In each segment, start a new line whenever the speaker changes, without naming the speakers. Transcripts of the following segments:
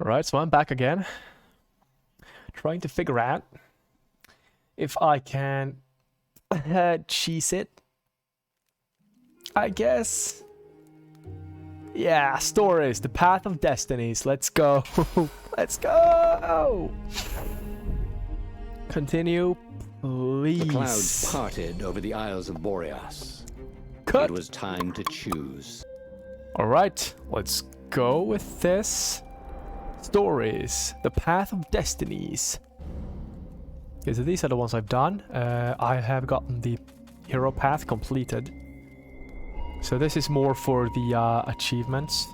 Alright, so I'm back again. Trying to figure out if I can cheese it. I guess. Yeah, stories. The Path of Destinies. Let's go. Let's go. Continue, please.
The clouds parted over the Isles of Boreas.
Cut.
It was time to choose.
Alright, let's go with this. Stories. The Path of Destinies. Okay, so these are the ones I've done. I have gotten the hero path completed. So this is more for the achievements.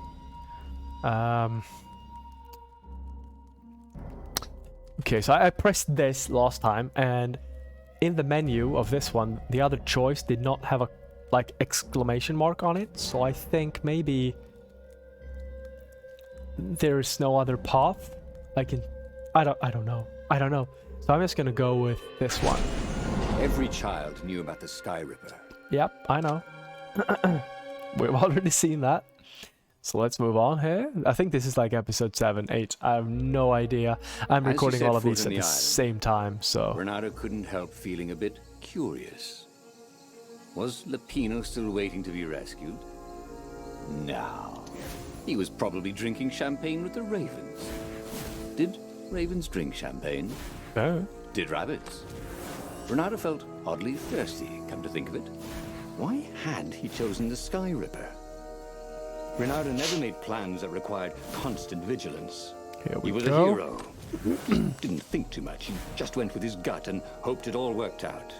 Okay, so I pressed this last time, and in the menu of this one, the other choice did not have a exclamation mark on it. So I think maybe there's no other path. I don't know. So I'm just gonna go with this one.
Every child knew about the Sky Ripper.
Yep, I know. We've already seen that. So let's move on here. I think this is like episode 7, 8. I have no idea. I'm recording all of these at the same time, so...
Reynaldo couldn't help feeling a bit curious. Was Lupino still waiting to be rescued? No. He was probably drinking champagne with the ravens. Did ravens drink champagne?
No.
Did rabbits? Reynaldo felt oddly thirsty, come to think of it. Why had he chosen the Sky Ripper? Reynaldo never made plans that required constant vigilance.
Here we
go. He was a hero. He didn't think too much. He just went with his gut and hoped it all worked out.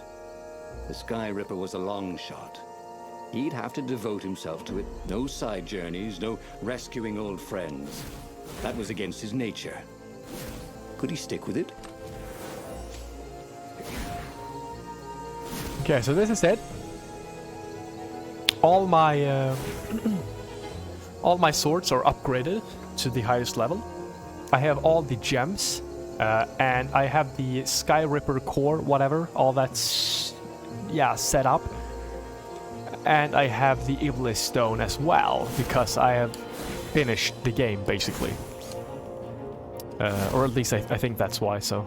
The Sky Ripper was a long shot. He'd have to devote himself to it. No side journeys, no rescuing old friends. That was against his nature. Could he stick with it?
Okay, so this is it. All my all my swords are upgraded to the highest level. I have all the gems, and I have the Sky Ripper core, whatever, all that's set up. And I have the Iblis stone as well, because I have finished the game basically, or at least I think that's why. So,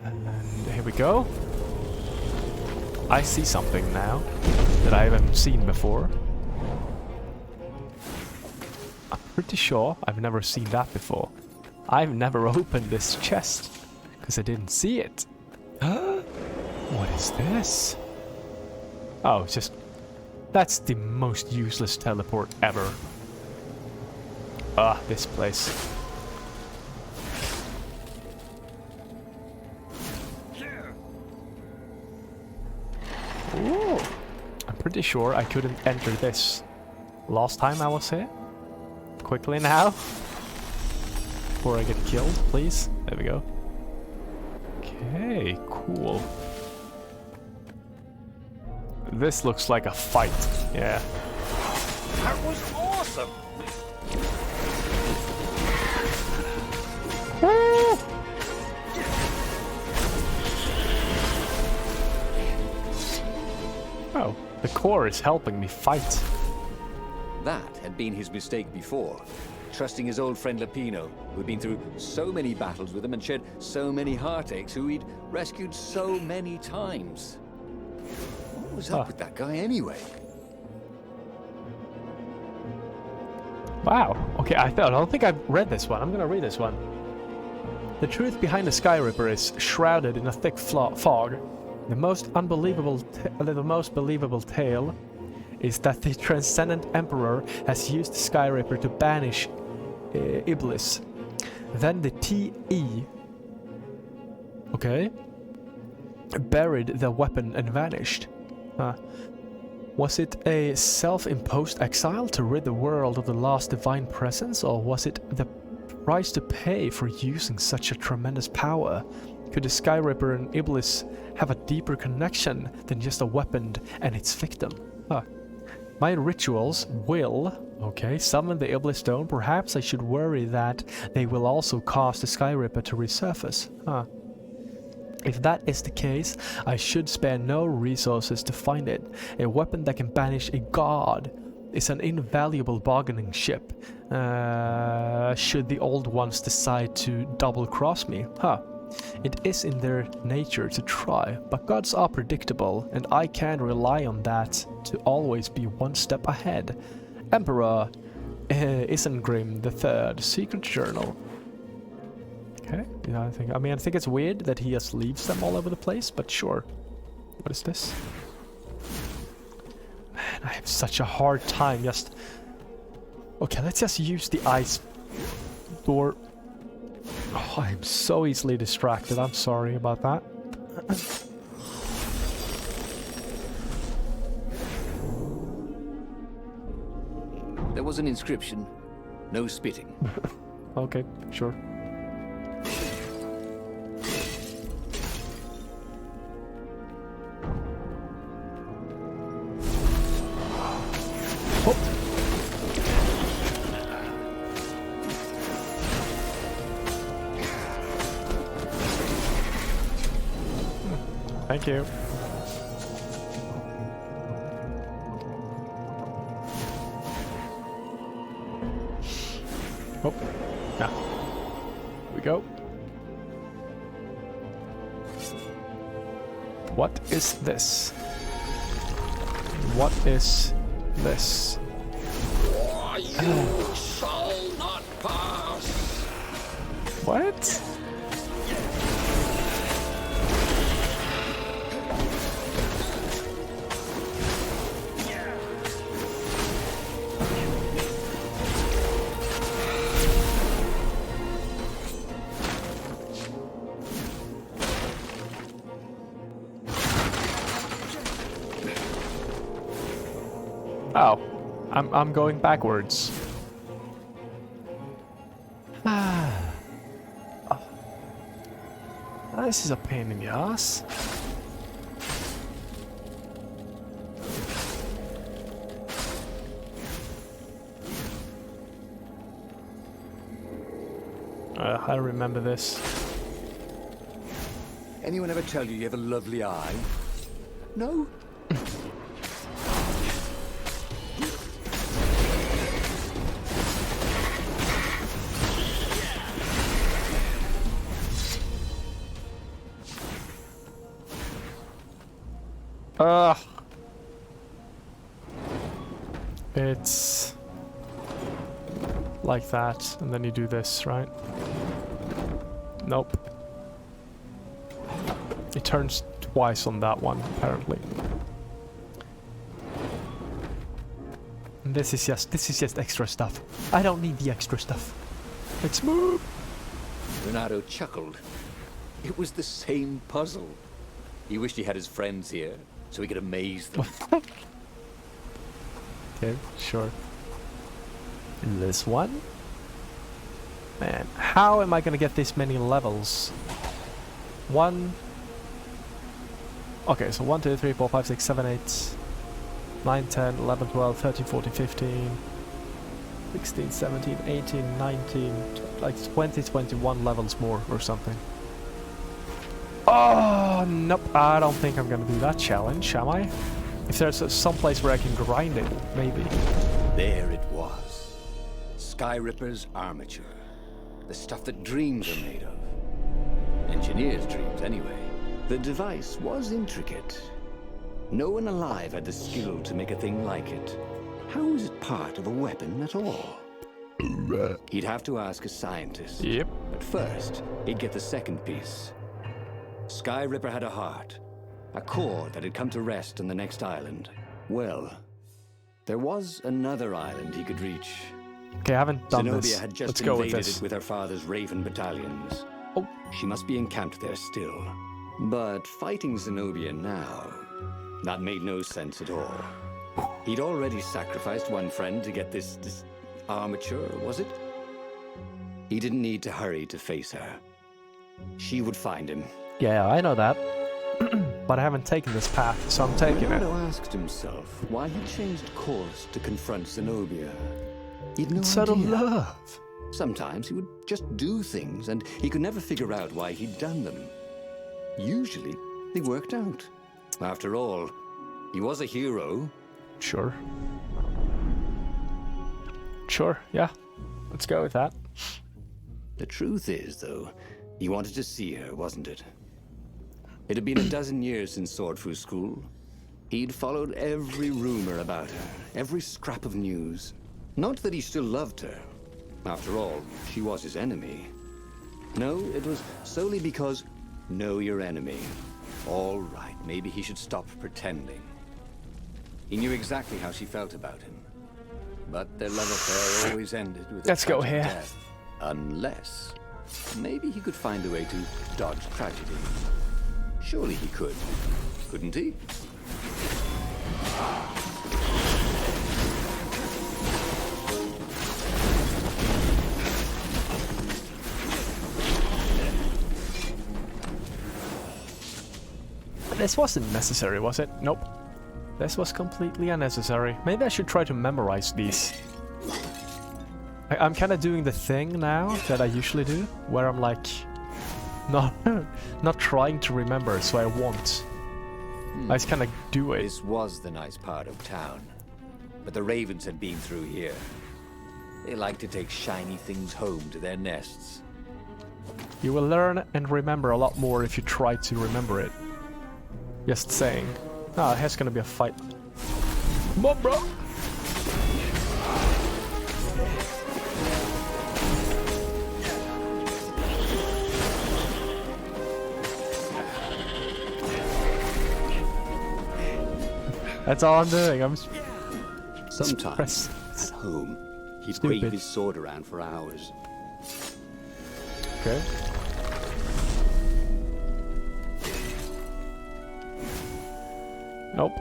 and here we go. I see something now that I haven't seen before. I'm pretty sure I've never seen that before. I've never opened this chest because I didn't see it. What is this? Oh, it's just... That's the most useless teleport ever. Ah, this place. Ooh. I'm pretty sure I couldn't enter this last time I was here. Quickly now. Before I get killed, please. There we go. Okay, cool. This looks like a fight. Yeah.
That was awesome!
Woo! Oh, the core is helping me fight.
That had been his mistake before. Trusting his old friend Lupino, who'd been through so many battles with him and shared so many heartaches, who he'd rescued so many times. What was up with that guy anyway?
Wow. Okay, I don't think I've read this one. I'm gonna read this one. The truth behind the Sky Ripper is shrouded in a thick fog. The most believable tale is that the Transcendent Emperor has used the Sky Ripper to banish Iblis. Then the TE, buried the weapon and vanished. Was it a self-imposed exile to rid the world of the last divine presence, or was it the price to pay for using such a tremendous power? Could the Sky Ripper and Iblis have a deeper connection than just a weapon and its victim? My rituals will, summon the Iblis stone. Perhaps I should worry that they will also cause the Sky Ripper to resurface. If that is the case, I should spare no resources to find it. A weapon that can banish a god is an invaluable bargaining chip. Should the old ones decide to double-cross me? Huh. It is in their nature to try, but gods are predictable, and I can rely on that to always be one step ahead. Emperor Isengrim III, Secret Journal. Okay, yeah, I think it's weird that he just leaves them all over the place, but sure. What is this? Man, I have such a hard time just... Okay, let's just use the ice door. Oh, I'm so easily distracted. I'm sorry about that.
There was an inscription. No spitting.
Okay, sure. Oh. Thank you. Oh, yeah. Here we go. What is this? What is this?
You shall not pass.
What? Oh, I'm going backwards. Ah. Oh. This is a pain in the ass. I remember this.
Anyone ever tell you have a lovely eye? No?
It's like that, and then you do this, right? Nope. It turns twice on that one, apparently. And this is just extra stuff. I don't need the extra stuff. Let's move.
Reynaldo chuckled. It was the same puzzle. He wished he had his friends here, so he could amaze them.
Okay, sure. This one? Man, how am I gonna get this many levels? One... Okay, so 1, 2, 3, 4, 5, 6, 7, 8, 9, 10, 11, 12, 13, 14, 15, 16, 17, 18, 19, like 20, 21 levels more or something. Oh, nope, I don't think I'm gonna do that challenge, am I? If there's some place where I can grind it, maybe.
There it was. Skyripper's armature. The stuff that dreams are made of. Engineers' dreams, anyway. The device was intricate. No one alive had the skill to make a thing like it. How is it part of a weapon at all? He'd have to ask a scientist.
Yep.
But first, he'd get the second piece. Skyripper had a heart. A core that had come to rest on the next island. Well, there was another island he could reach.
Okay, I haven't done
Zenobia
this.
had just
Let's go with
invaded
this.
it with her father's Raven battalions.
Oh.
She must be encamped there still. But fighting Zenobia now, that made no sense at all. He'd already sacrificed one friend to get this armature, was it? He didn't need to hurry to face her. She would find him.
Yeah, I know that. But I haven't taken this path, so I'm taking it.
Reynaldo asked himself why he changed course to confront Zenobia. He'd no
It's out of
idea.
love.
Sometimes he would just do things, and he could never figure out why he'd done them. Usually, they worked out. After all, he was a hero.
Sure. Sure, yeah. Let's go with that.
The truth is, though, he wanted to see her, wasn't it? It had been a dozen years since Swordfu School. He'd followed every rumor about her, every scrap of news. Not that he still loved her. After all, she was his enemy. No, it was solely because, know your enemy. All right, maybe he should stop pretending. He knew exactly how she felt about him. But their love affair always ended with a
Let's go
tragic
here.
death. Unless, maybe he could find a way to dodge tragedy. Surely he could, couldn't he?
This wasn't necessary, was it? Nope. This was completely unnecessary. Maybe I should try to memorize these. I'm kind of doing the thing now that I usually do, where I'm like, not trying to remember, so I won't. I just kind of do it.
This was the nice part of town, but the ravens had been through here. They like to take shiny things home to their nests.
You will learn and remember a lot more if you try to remember it. Just saying. Ah, here's gonna be a fight. Come on, bro! That's all I'm doing. I'm
Sometimes, at home, he'd wave his sword around for hours.
Okay. Nope.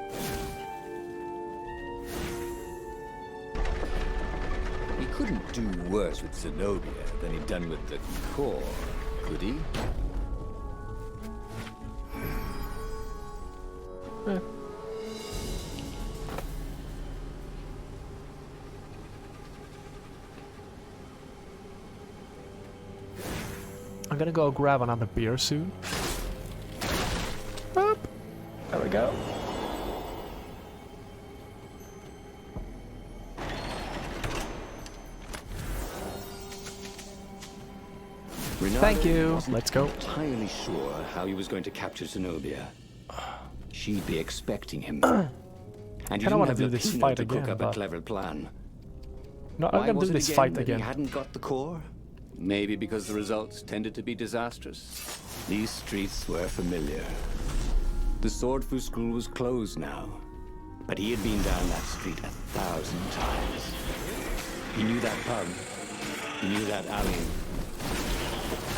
He couldn't do worse with Zenobia than he'd done with the core, could he?
Eh. I'm gonna go grab another beer soon. Up. There we go.
Reynaldo
Thank you.
wasn't
Let's go.
entirely sure how he was going to capture Zenobia. She'd be expecting him. And he
Kinda
didn't
wanna
have
do
the
this
peanut
fight
to cook
again,
up a
but-
clever plan.
No, I'm
Why
gonna
was
do
it
this
again
fight
that
again.
He hadn't got the core? Maybe because the results tended to be disastrous. These streets were familiar. The Swordfu School was closed now, but he had been down that street 1,000 times. He knew that pub. He knew that alley.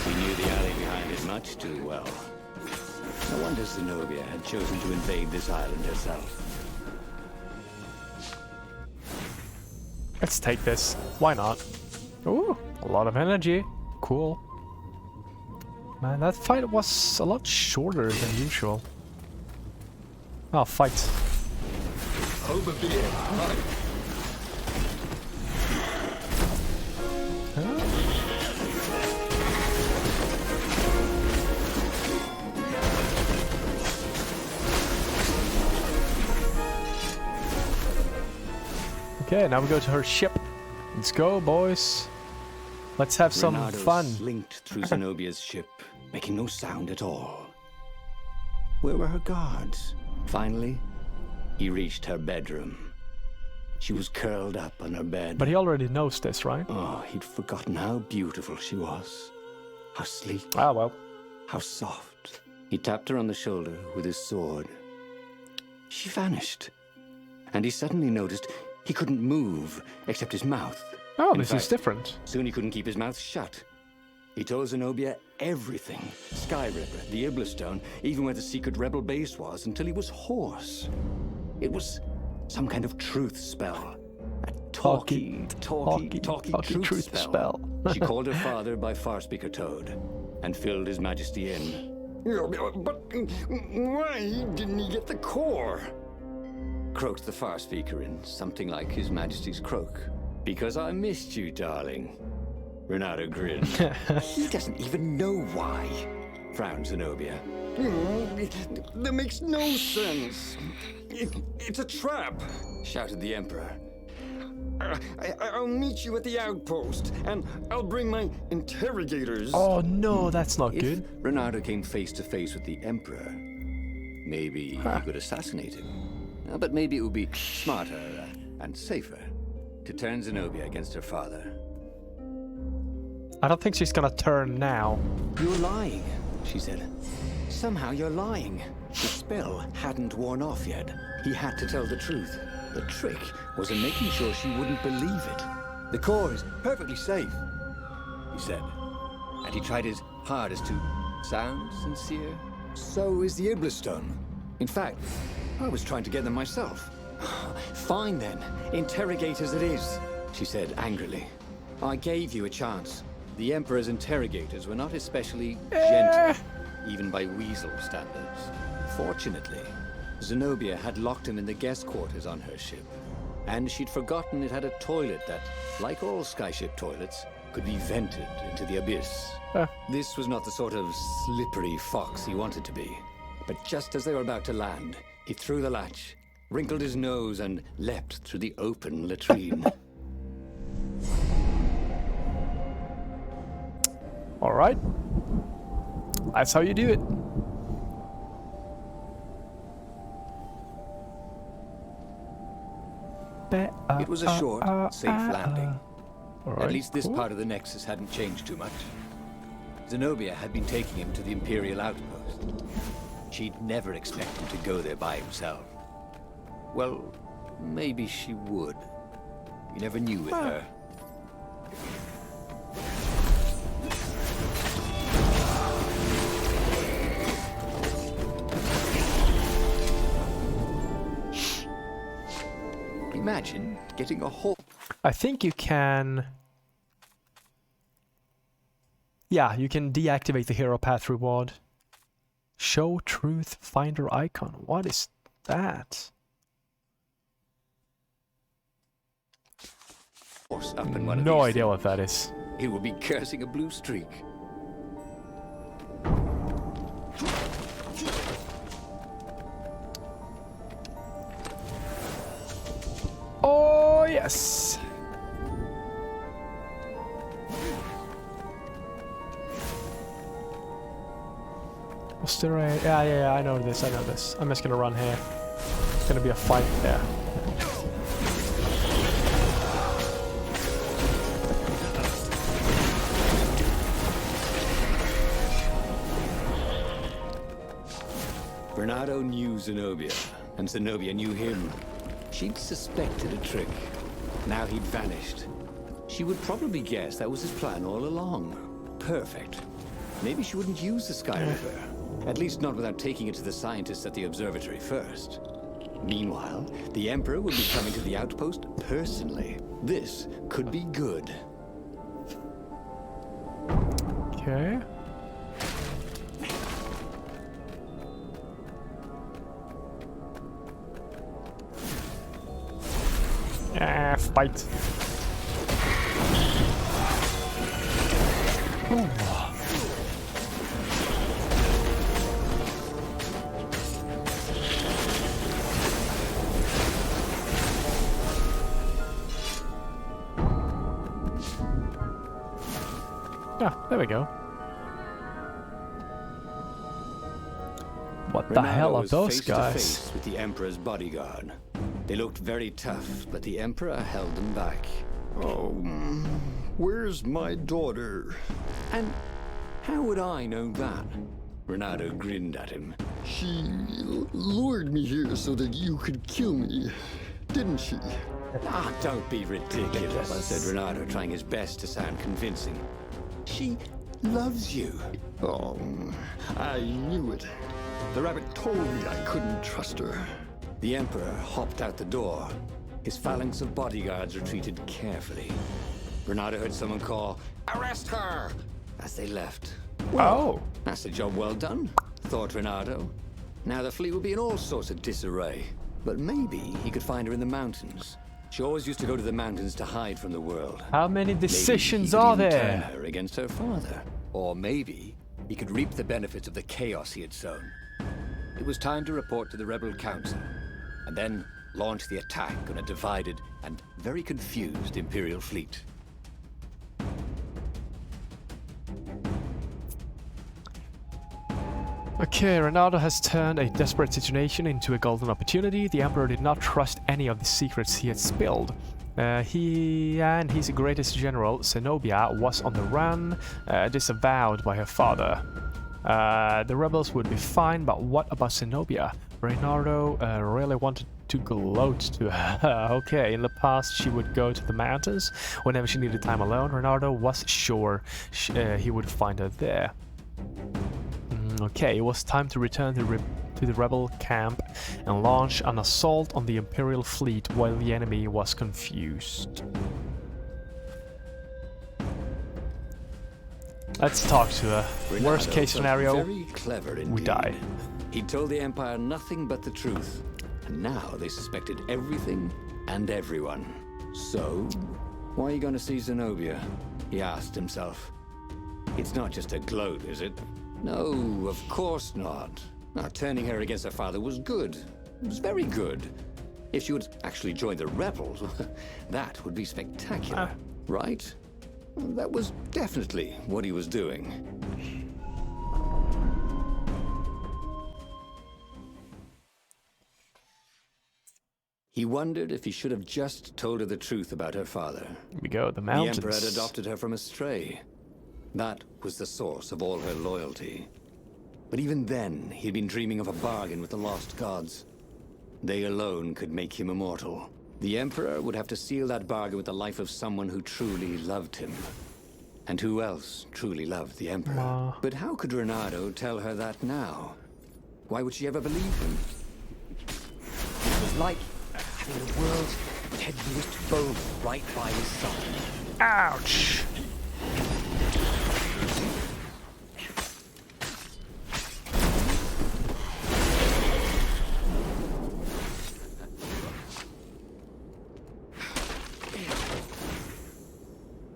He knew the alley behind it much too well. No wonder Zenobia had chosen to invade this island herself.
Let's take this. Why not? Ooh, a lot of energy. Cool. Man, that fight was a lot shorter than usual. Oh, fight.
Over beer.
Okay, now we go to her ship. Let's go, boys. Let's have some
Reynaldo
fun.
slinked through Zenobia's ship, making no sound at all. Where were her guards? Finally, he reached her bedroom. She was curled up on her bed.
But he already knows this, right?
Oh, he'd forgotten how beautiful she was. How sleek,
Ah, well.
how soft. He tapped her on the shoulder with his sword. She vanished. And he suddenly noticed he couldn't move except his mouth.
Oh,
In
this is
fact,
different.
Soon he couldn't keep his mouth shut. He told Zenobia everything. Sky Ripper, the Iblistone, even where the secret rebel base was, until he was hoarse. It was some kind of truth spell. A talky truth spell. She called her father by Farspeaker Toad and filled His Majesty in.
But why didn't he get the core?
Croaked the Farspeaker in something like His Majesty's croak. Because I missed you, darling. Reynaldo grinned. He doesn't even know why, frowned Zenobia.
That makes no sense. It's a trap.
Shouted the Emperor.
I'll meet you at the outpost, and I'll bring my interrogators.
Oh no, that's not
If
good.
Reynaldo came face to face with the Emperor, maybe he could assassinate him. But maybe it would be smarter and safer to turn Zenobia against her father.
I don't think she's gonna turn now.
You're lying, she said. Somehow you're lying. The spell hadn't worn off yet. He had to tell the truth. The trick was in making sure she wouldn't believe it.
The core is perfectly safe, he said. And he tried his hardest to sound sincere. So is the Iblis Stone.
In fact, I was trying to get them myself. Fine then, interrogators it is, she said angrily. I gave you a chance. The Emperor's interrogators were not especially gentle, even by Weasel standards. Fortunately, Zenobia had locked him in the guest quarters on her ship, and she'd forgotten it had a toilet that, like all skyship toilets, could be vented into the abyss. This was not the sort of slippery fox he wanted to be. But just as they were about to land, he threw the latch, wrinkled his nose, and leapt through the open latrine.
Alright. That's how you do it.
It was a short, safe landing.
Alright,
At least this
cool.
part of the Nexus hadn't changed too much. Zenobia had been taking him to the Imperial outpost. She'd never expect him to go there by himself. Well, maybe she would. You never knew with her. Imagine getting a whole...
I think you can... Yeah, you can deactivate the Hero Path reward. Show Truth Finder icon. What is that?
Horse up in one of
No
these
idea what that is.
things. He will be cursing a blue streak.
Oh, yes. Was there a... Yeah, I know this, I'm just gonna run here. It's gonna be a fight there.
Reynaldo knew Zenobia, and Zenobia knew him. She'd suspected a trick. Now he'd vanished. She would probably guess that was his plan all along. Perfect. Maybe she wouldn't use the Sky Ripper. At least not without taking it to the scientists at the observatory first. Meanwhile, the Emperor would be coming to the outpost personally. This could be good.
Okay. Fight. Ooh. Yeah, there we go. What the hell are
was
those
face to
guys?
face with the Emperor's bodyguard. They looked very tough, but the Emperor held them back.
Oh, where's my daughter?
And how would I know that? Reynaldo grinned at him.
She lured me here so that you could kill me, didn't she?
Ah, don't be ridiculous, said Reynaldo, trying his best to sound convincing. She loves you.
Oh, I knew it. The rabbit told me I couldn't trust her.
The Emperor hopped out the door. His phalanx of bodyguards retreated carefully. Reynaldo heard someone call, "Arrest her!" as they left.
Oh.
That's a job well done, thought Reynaldo. Now the fleet will be in all sorts of disarray. But maybe he could find her in the mountains. She always used to go to the mountains to hide from the world.
How many
Maybe
decisions
he could
are
even turn
there?
her against her father.
Or maybe he could reap the benefits of the chaos he had sown. It was time to report to the Rebel Council, and then launch the attack on a divided and very confused Imperial fleet.
Okay, Reynaldo has turned a desperate situation into a golden opportunity. The Emperor did not trust any of the secrets he had spilled. He and his greatest general, Zenobia, was on the run, disavowed by her father. The rebels would be fine, but what about Zenobia? Reynaldo really wanted to gloat to her. Okay, in the past she would go to the mountains whenever she needed time alone. Reynaldo was sure he would find her there. Okay, it was time to return to the rebel camp and launch an assault on the Imperial fleet while the enemy was confused. Let's talk to her.
Reynaldo
Worst case
felt
scenario,
very clever
we
indeed.
die.
He told the Empire nothing but the truth, and now they suspected everything and everyone. So, why are you going to see Zenobia? He asked himself. It's not just a gloat, is it? No, of course not. Turning her against her father was good. It was very good. If she would actually join the rebels, that would be spectacular, right? That was definitely what he was doing. He wondered if he should have just told her the truth about her father.
Here we go, the
The
mountains.
Emperor had adopted her from a stray. That was the source of all her loyalty. But even then, he'd been dreaming of a bargain with the lost gods. They alone could make him immortal. The Emperor would have to seal that bargain with the life of someone who truly loved him. And who else truly loved the Emperor? But how could Reynaldo tell her that now? Why would she ever believe him?
It was like having the world's heaviest bone right by his side.
Ouch!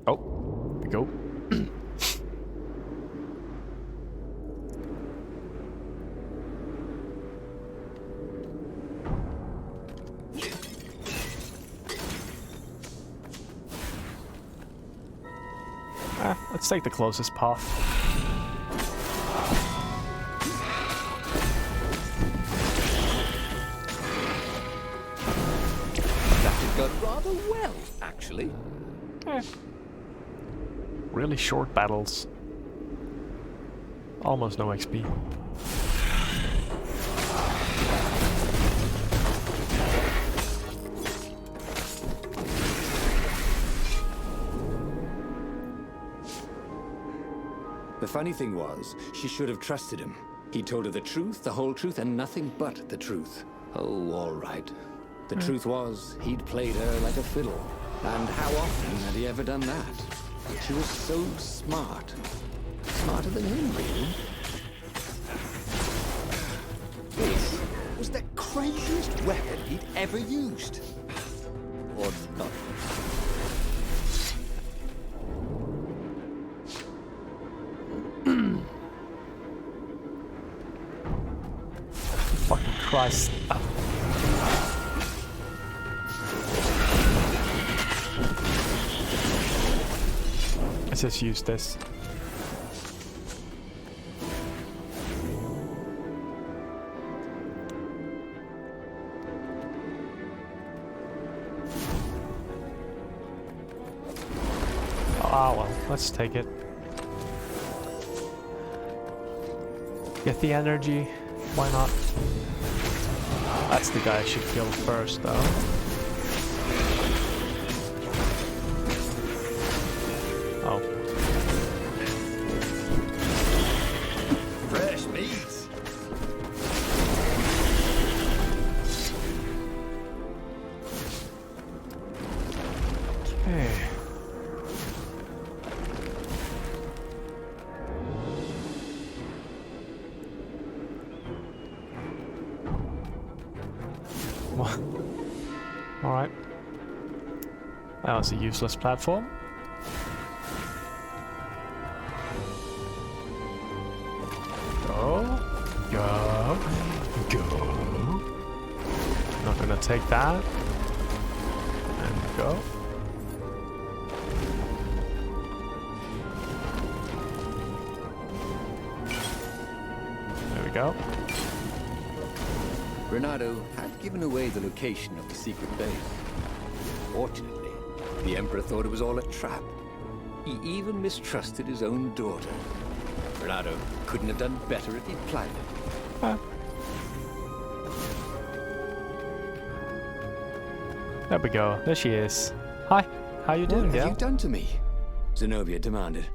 Oh, here we go. Let's take the closest path.
That had gone rather well, actually.
Really short battles. Almost no XP.
The funny thing was, she should have trusted him. He told her the truth, the whole truth, and nothing but the truth. Oh, all right. The truth was, he'd played her like a fiddle. And how often had he ever done that? She was so smart. Smarter than him, really.
This was the craziest weapon he'd ever used. Or not.
Fucking Christ. Let's just use this. Ah, well, let's take it. Get the energy. Why not? That's the guy I should kill first, though. Oh.
Fresh meat.
Okay. Alright. That was a useless platform. Go. Go. Go. Not gonna take that and go. There we go.
Reynaldo had given away the location of the secret base. Fortunately, the Emperor thought it was all a trap. He even mistrusted his own daughter. Reynaldo couldn't have done better if he'd planned it.
Ah. There we go. There she is. Hi. How you doing,
What have
girl?
you done to me? Zenobia demanded.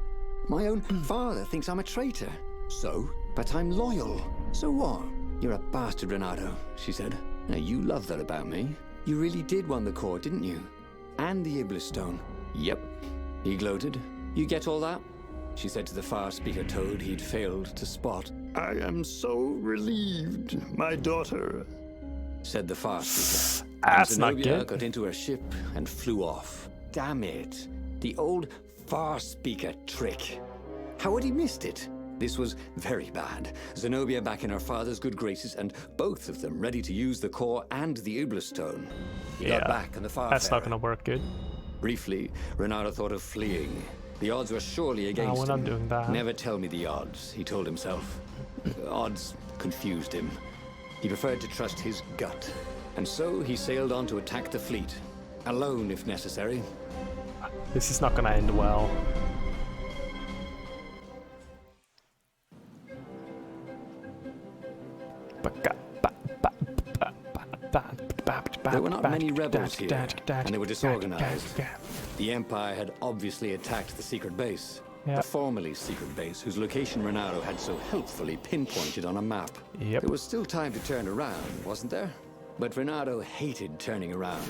My own father thinks I'm a traitor.
So?
But I'm loyal. So what? You're a bastard, Reynaldo, she said. Now, you love that about me. You really did want the core, didn't you? And the Iblis stone. Yep. He gloated. You get all that? She said to the far speaker toad he'd failed to spot.
I am so relieved, my daughter.
Said the far speaker.
That's
And
not
Zenobia
good.
got into her ship and flew off. Damn it. The old far speaker trick. How had he missed it? This was very bad. Zenobia back in her father's good graces, and both of them ready to use the core and the Iblis stone. He got back, and the Farfarer.
That's not gonna work good.
Briefly, Reynaldo thought of fleeing. The odds were surely against
we're
him.
not doing that.
Never tell me the odds, he told himself. Odds confused him. He preferred to trust his gut. And so he sailed on to attack the fleet. Alone, if necessary.
This is not gonna end well.
There were not many rebels here, and they were disorganized. The Empire had obviously attacked the secret base.
Yep.
The formerly secret base, whose location Reynaldo had so helpfully pinpointed on a map.
Yep.
There was still time to turn around, wasn't there? But Reynaldo hated turning around.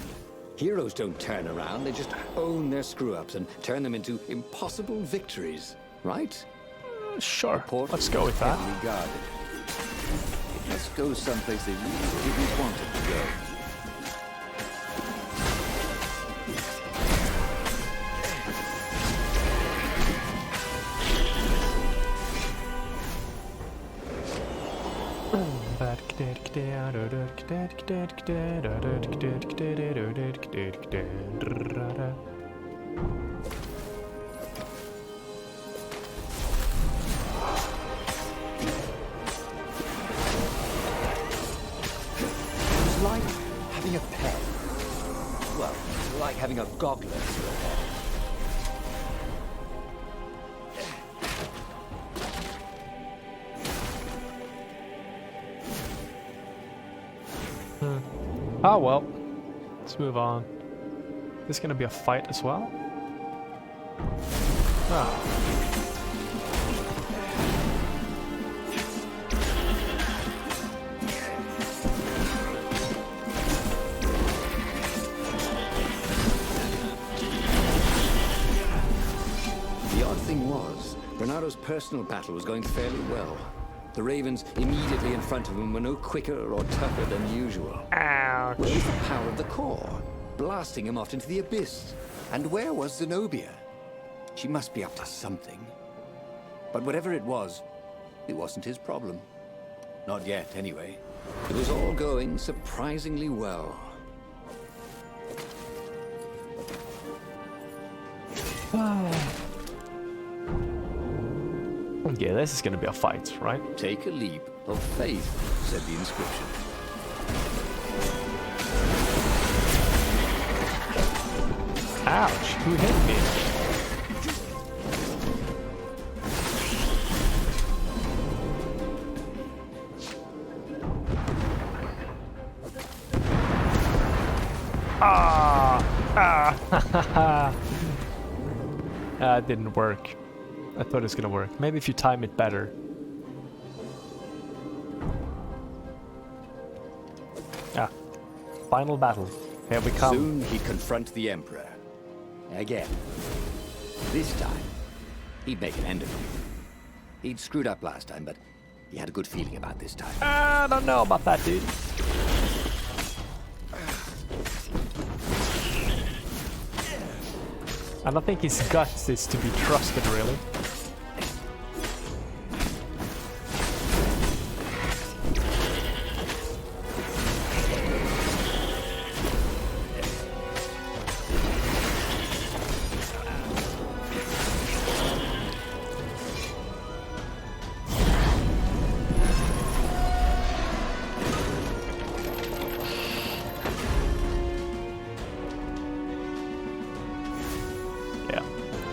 Heroes don't turn around, they just own their screw-ups and turn them into impossible victories, right?
Sure,
Port
let's go with that.
heavily guarded. It must go someplace they really didn't want it to go.
It's like having a pet. Well, it's like having a goggler for a pet.
Oh well, let's move on. This gonna be a fight as well? Ah.
The odd thing was, Reynaldo's personal battle was going fairly well. The Ravens immediately in front of him were no quicker or tougher than usual.
Ouch.
Where was the power of the core? Blasting him off into the abyss.
And where was Zenobia? She must be up to something. But whatever it wasn't his problem. Not yet, anyway.
It was all going surprisingly well.
Yeah, this is gonna be a fight, right?
Take a leap of faith, said the inscription.
Ouch, who hit me? It didn't work. I thought it was gonna work. Maybe if you time it better. Ah, final battle. Here we come.
Soon he'd confront the Emperor. Again. This time, he'd make an end of him. He'd screwed up last time, but he had a good feeling about this time.
I don't know about that, dude. I don't think his guts is to be trusted, really.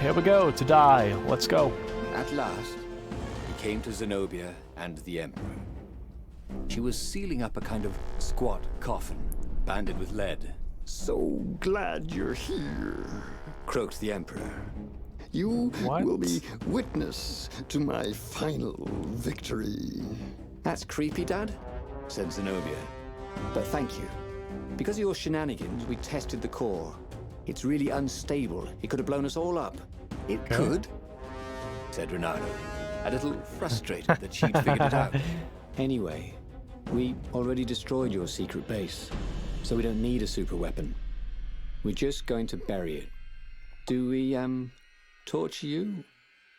here we go, to die. Let's go.
At last, he came to Zenobia and the Emperor. She was sealing up a kind of squat coffin, banded with lead.
So glad you're here.
Croaked the Emperor.
You
What?
will be witness to my final victory.
That's creepy, Dad, said Zenobia. But thank you. Because of your shenanigans, we tested the core. It's really unstable. It could have blown us all up.
It could, said Reynaldo, a little frustrated that she'd figured it out.
Anyway, we already destroyed your secret base, so we don't need a super weapon. We're just going to bury it. Do we, torture you?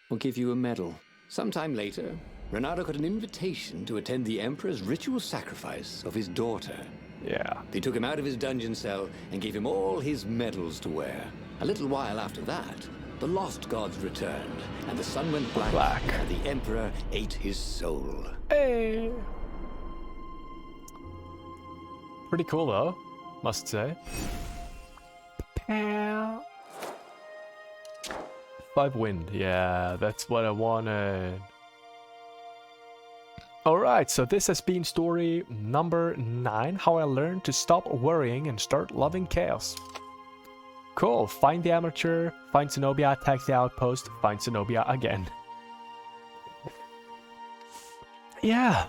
Or give you a medal? Sometime later, Reynaldo got an invitation to attend the Emperor's ritual sacrifice of his daughter.
Yeah.
They took him out of his dungeon cell and gave him all his medals to wear. A little while after that, the lost gods returned, and the sun went black. And the Emperor ate his soul.
Hey. Pretty cool though, must say. 5 wind, yeah, that's what I wanted. Alright, so this has been story number 9, How I Learned to Stop Worrying and Start Loving Chaos. Cool, find the amateur, find Zenobia, attack the outpost, find Zenobia again. Yeah,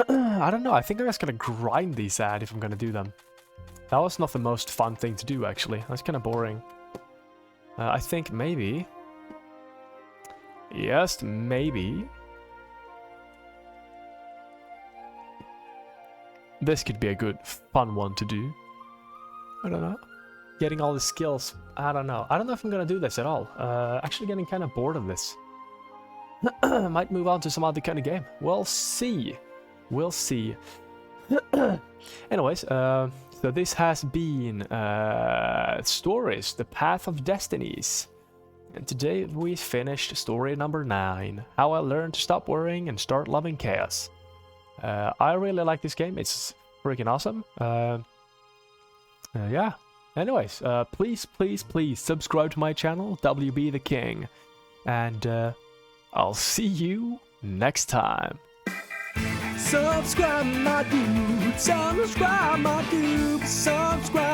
I don't know, I think I'm just gonna grind these out if I'm gonna do them. That was not the most fun thing to do, actually. That's kind of boring. I think maybe... Yes, maybe... This could be a good, fun one to do. I don't know. Getting all the skills. I don't know. I don't know if I'm gonna do this at all. Actually getting kind of bored of this. Might move on to some other kind of game. We'll see. We'll see. Anyways, so this has been Stories, The Path of Destinies. And today we finished story number 9, How I Learned to Stop Worrying and Start Loving Chaos. I really like this game, it's freaking awesome. Yeah. Anyways, please subscribe to my channel, WB the King. And I'll see you next time. Subscribe my dude, subscribe my dude, subscribe.